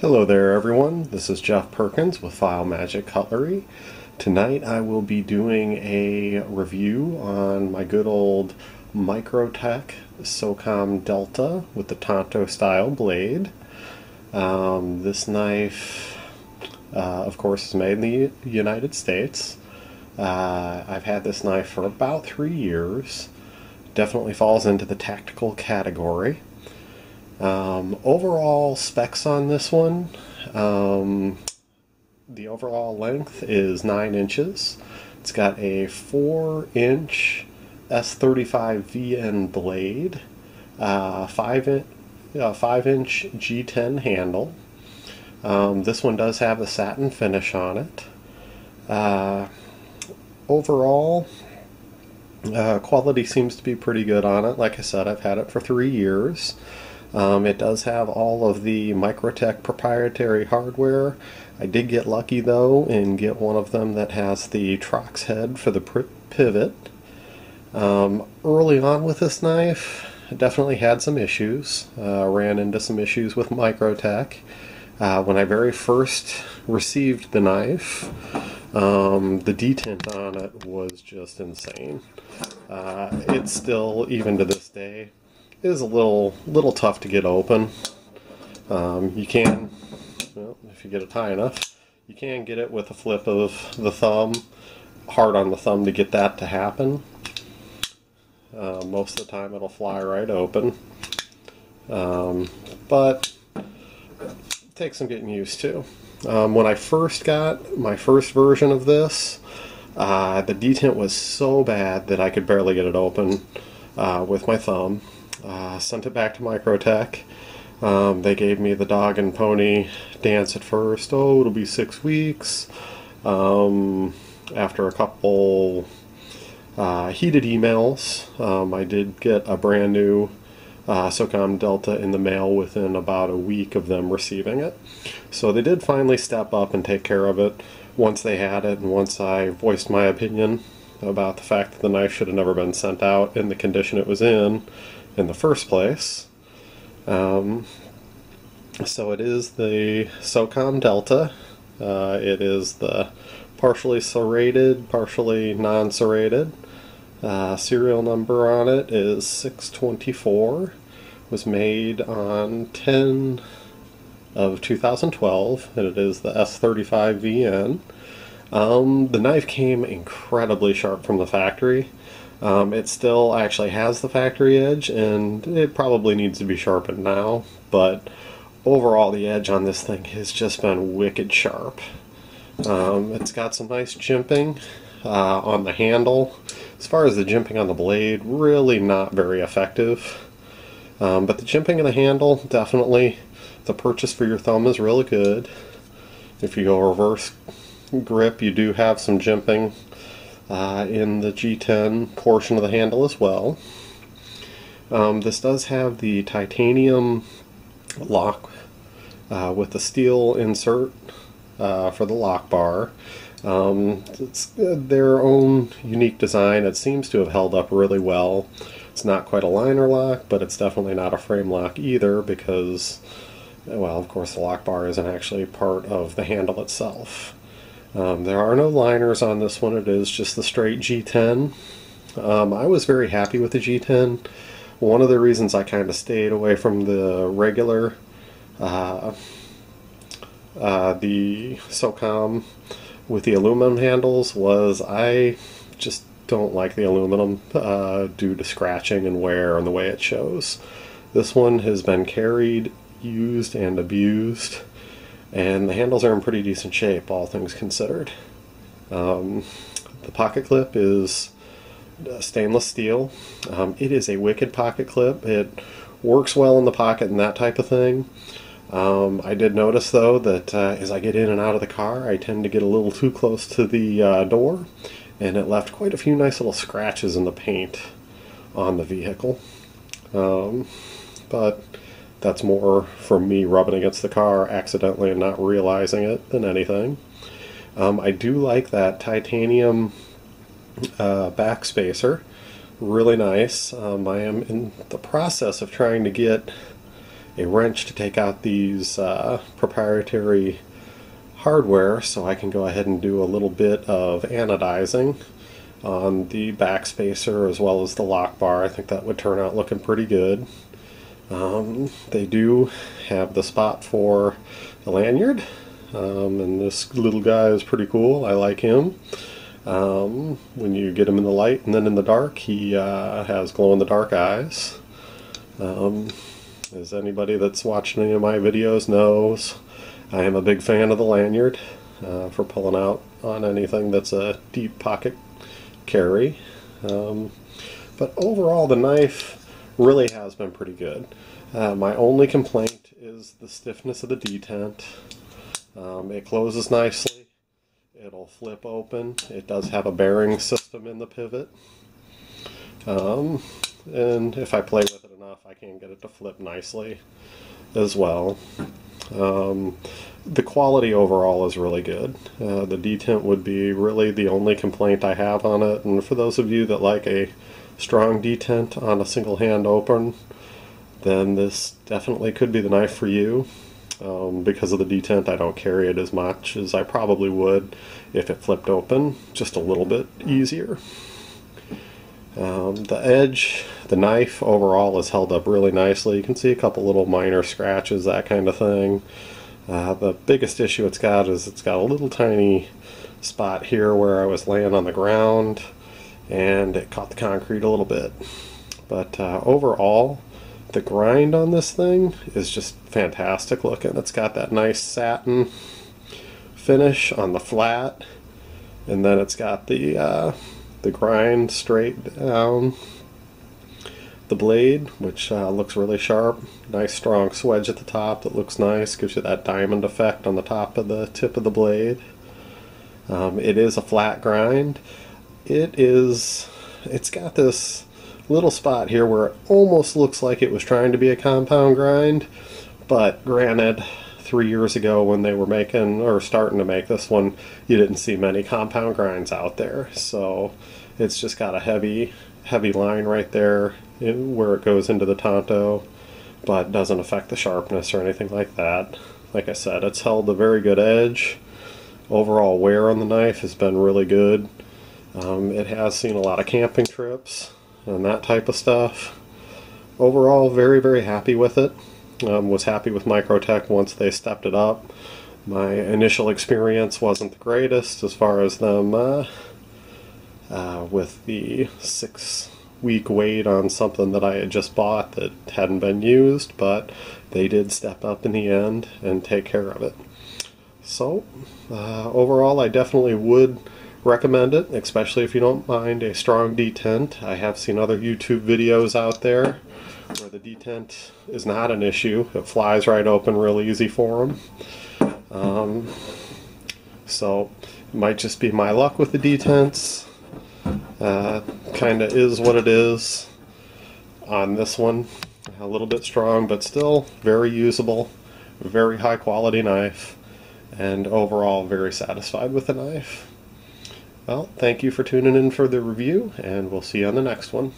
Hello there everyone, this is Jeff Perkins with File Magic Cutlery. Tonight I will be doing a review on my good old Microtech Socom Delta with the Tonto style blade. This knife, of course, is made in the United States. I've had this knife for about 3 years. Definitely falls into the tactical category. Overall specs on this one, the overall length is 9 inches. It's got a 4-inch S35 VN blade, 5-inch G10 handle. This one does have the satin finish on it. Overall, quality seems to be pretty good on it. Like I said, I've had it for 3 years. It does have all of the Microtech proprietary hardware. I did get lucky though and get one of them that has the Trox head for the pivot. Early on with this knife, I definitely had some issues. Ran into some issues with Microtech. When I very first received the knife, the detint on it was just insane. It's still, even to this day, is a little tough to get open. You can, well, if you get it high enough, you can get it with a flip of the thumb, hard on the thumb to get that to happen. Most of the time it'll fly right open, but it takes some getting used to. When I first got my first version of this, the detent was so bad that I could barely get it open with my thumb. Sent it back to Microtech. They gave me the dog and pony dance at first. Oh, it'll be 6 weeks. After a couple heated emails, I did get a brand new Socom Delta in the mail within about a week of them receiving it. So they did finally step up and take care of it once they had it, and once I voiced my opinion about the fact that the knife should have never been sent out in the condition it was in the first place. So it is the Socom Delta. It is the partially serrated, partially non-serrated. Serial number on it is 624. Was made on 10 of 2012, and it is the S35 VN. The knife came incredibly sharp from the factory. It still actually has the factory edge, and it probably needs to be sharpened now, but overall the edge on this thing has just been wicked sharp. It's got some nice jimping on the handle. As far as the jimping on the blade, really not very effective. But the jimping of the handle, definitely. The purchase for your thumb is really good. If you go reverse grip, you do have some jimping in the G10 portion of the handle as well. This does have the titanium lock with the steel insert for the lock bar. It's their own unique design. It seems to have held up really well. It's not quite a liner lock, but it's definitely not a frame lock either because, well, of course the lock bar isn't actually part of the handle itself. There are no liners on this one. It is just the straight G10. I was very happy with the G10. One of the reasons I kind of stayed away from the regular, the Socom with the aluminum handles was I just don't like the aluminum due to scratching and wear and the way it shows. This one has been carried, used, and abused. And the handles are in pretty decent shape, all things considered. The pocket clip is stainless steel. It is a wicked pocket clip. It works well in the pocket and that type of thing. I did notice though that as I get in and out of the car, I tend to get a little too close to the door, and it left quite a few nice little scratches in the paint on the vehicle. But that's more from me rubbing against the car accidentally and not realizing it than anything. I do like that titanium back spacer. Really nice. I am in the process of trying to get a wrench to take out these proprietary hardware, so I can go ahead and do a little bit of anodizing on the backspacer as well as the lock bar. I think that would turn out looking pretty good. They do have the spot for the lanyard, and this little guy is pretty cool. I like him. When you get him in the light and then in the dark, he has glow-in-the-dark eyes. As anybody that's watched any of my videos knows, I am a big fan of the lanyard for pulling out on anything that's a deep pocket carry. But overall, the knife really has been pretty good. My only complaint is the stiffness of the detent. It closes nicely. It'll flip open. It does have a bearing system in the pivot. And if I play with it enough, I can get it to flip nicely as well. The quality overall is really good. The detent would be really the only complaint I have on it, and for those of you that like a strong detent on a single hand open, then this definitely could be the knife for you. Because of the detent, I don't carry it as much as I probably would if it flipped open just a little bit easier. The edge, the knife overall is held up really nicely. You can see a couple little minor scratches, that kind of thing. The biggest issue it's got is it's got a little tiny spot here where I was laying on the ground and it caught the concrete a little bit. But overall, the grind on this thing is just fantastic looking. It's got that nice satin finish on the flat, and then it's got the grind straight down the blade, which looks really sharp. Nice strong swedge at the top that looks nice, gives you that diamond effect on the top of the tip of the blade. It is a flat grind. It's got this little spot here where it almost looks like it was trying to be a compound grind, but granted, 3 years ago when they were making or starting to make this one, you didn't see many compound grinds out there, so it's just got a heavy line right there where it goes into the tanto, but doesn't affect the sharpness or anything like that. Like I said, it's held a very good edge. Overall wear on the knife has been really good. It has seen a lot of camping trips and that type of stuff. Overall, very, very happy with it. Was happy with Microtech once they stepped it up. My initial experience wasn't the greatest as far as them with the 6-week wait on something that I had just bought that hadn't been used, but they did step up in the end and take care of it. So overall, I definitely would recommend it, especially if you don't mind a strong detent. I have seen other YouTube videos out there where the detent is not an issue. It flies right open real easy for them. So it might just be my luck with the detents. Kinda is what it is on this one. A little bit strong, but still very usable, very high quality knife, and overall very satisfied with the knife. Well, thank you for tuning in for the review, and we'll see you on the next one.